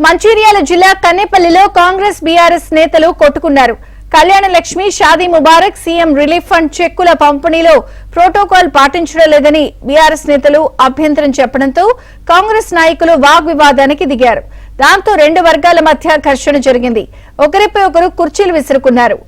మంచిర్యాల జిల్లా కన్నేపల్లిలో కాంగ్రెస్ బీఆర్ఎస్ నేతలు కొట్టుకున్నారు. Kalyana Lakshmi, Shaadi Mubarak, CM relief fund చెక్కుల పంపిణీలో ప్రోటోకాల్ పాటించడం లేదని బీఆర్ఎస్ నేతలు అభ్యంతరం చెప్పడంతో కాంగ్రెస్ నాయకులు వాగ్వివాదానికి దిగారు. దాంతో రెండు వర్గాల మధ్య ఘర్షణ జరిగింది. ఒకరిపై ఒకరు కుర్చీలు విసురుకున్నారు.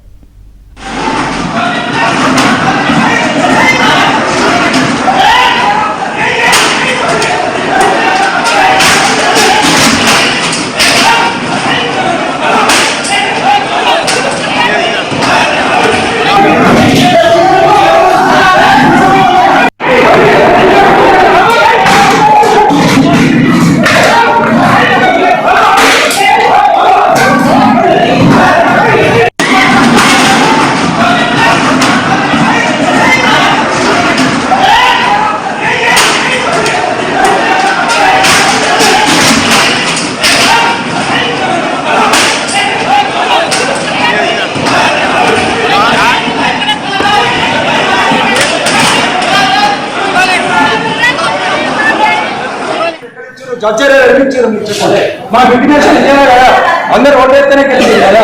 మా విఘ్నేశ్వర ఇచ్చారు కదా, అందరు ఓటేస్తేనే గెలిచింది కదా.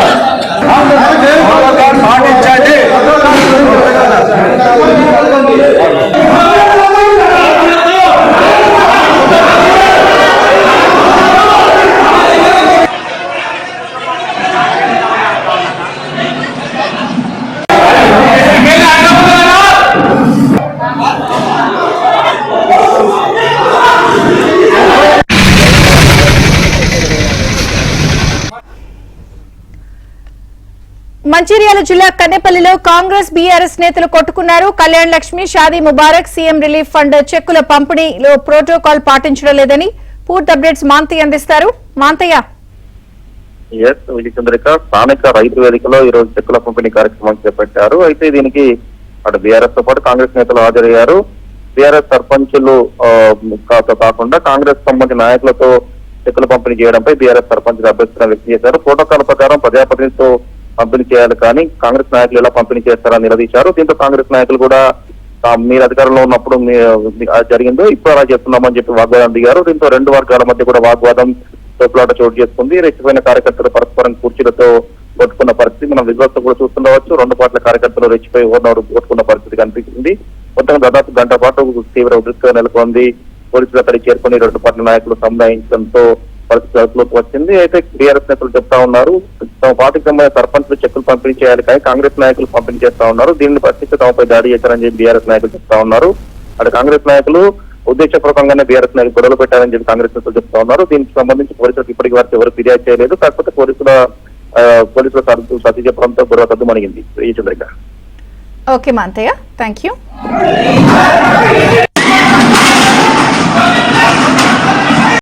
పాటించండి. మంచిర్యాల జిల్లా కన్నేపల్లిలో కాంగ్రెస్ బీఆర్ఎస్ నేతలు కొట్టుకున్నారు. Kalyana Lakshmi, Shaadi Mubarak, CM relief fund చెక్కుల పంపిణీలో ప్రోటోకాల్ పాటించడం లేదని పూర్తి అప్డేట్స్ మాంతయ్య అందిస్తారు. మాంతయ్య. స్థానిక రైతు వేదికలో ఈ రోజు చెక్కుల పంపిణీ కార్యక్రమం చేపట్టారు. అయితే దీనికి అటు బీఆర్ఎస్ తో పాటు కాంగ్రెస్ నేతలు హాజరయ్యారు. బీఆర్ఎస్ సర్పంచులు కాకుండా కాంగ్రెస్ సంబంధించిన నాయకులతో చెక్కుల పంపిణీ చేయడంపై బీఆర్ఎస్ సర్పంచులు అభ్యర్థన వ్యక్తం చేశారు. ప్రోటోకాల్ ప్రకారం ప్రజాప్రతినిధితో పంపిణీ చేయాలి కానీ కాంగ్రెస్ నాయకులు ఎలా పంపిణీ చేస్తారని నిలదీశారు. దీంతో కాంగ్రెస్ నాయకులు కూడా మీరు అధికారంలో ఉన్నప్పుడు జరిగిందో ఇప్పుడు అలా చేస్తున్నామని చెప్పి వాగ్వాదం దిగారు. దీంతో రెండు వర్గాల మధ్య కూడా వాగ్వాదం తోపులాట చోటు చేసుకుంది. రెచ్చిపోయిన కార్యకర్తలు పరస్పరం కుర్చీలతో కొట్టుకున్న పరిస్థితి మనం విజువల్స్ కూడా చూస్తుండవచ్చు. రెండు పార్టీల కార్యకర్తలు రెచ్చిపోయి ఓనరు కొట్టుకున్న పరిస్థితి కనిపిస్తుంది. మొత్తం దాదాపు గంట పాటు తీవ్ర ఉద్రిక్తత నెలకొంది. పోలీసులు అక్కడికి చేరుకుని రెండు పార్టీల నాయకులు సంధాయించడంతో పరిస్థితి అదుపులోకి వచ్చింది. అయితే బీఆర్ఎస్ నేతలు చెప్తా ఉన్నారు, తమ పార్టీకి సంబంధించిన సర్పంచ్లు చెక్కులు పంపిణీ చేయాలి కానీ కాంగ్రెస్ నాయకులు పంపిణీ చేస్తా ఉన్నారు. దీన్ని పరిస్థితి తమపై దాడి చేశారని చెప్పి బీఆర్ఎస్ నాయకులు చెప్తా ఉన్నారు. అటు కాంగ్రెస్ నాయకులు ఉద్దేశపూర్వకంగానే బీఆర్ఎస్ నాయకులు గొడవలు పెట్టారని చెప్పి కాంగ్రెస్ నేతలు చెప్తా ఉన్నారు. దీనికి సంబంధించి పోలీసులకు ఇప్పటికి వరకు ఎవరు ఫిర్యాదు చేయలేదు. కాకపోతే పోలీసుల సర్ది చెప్పడంతో గొడవ సద్దుమణిగింది. Okay Manthayya, thank you.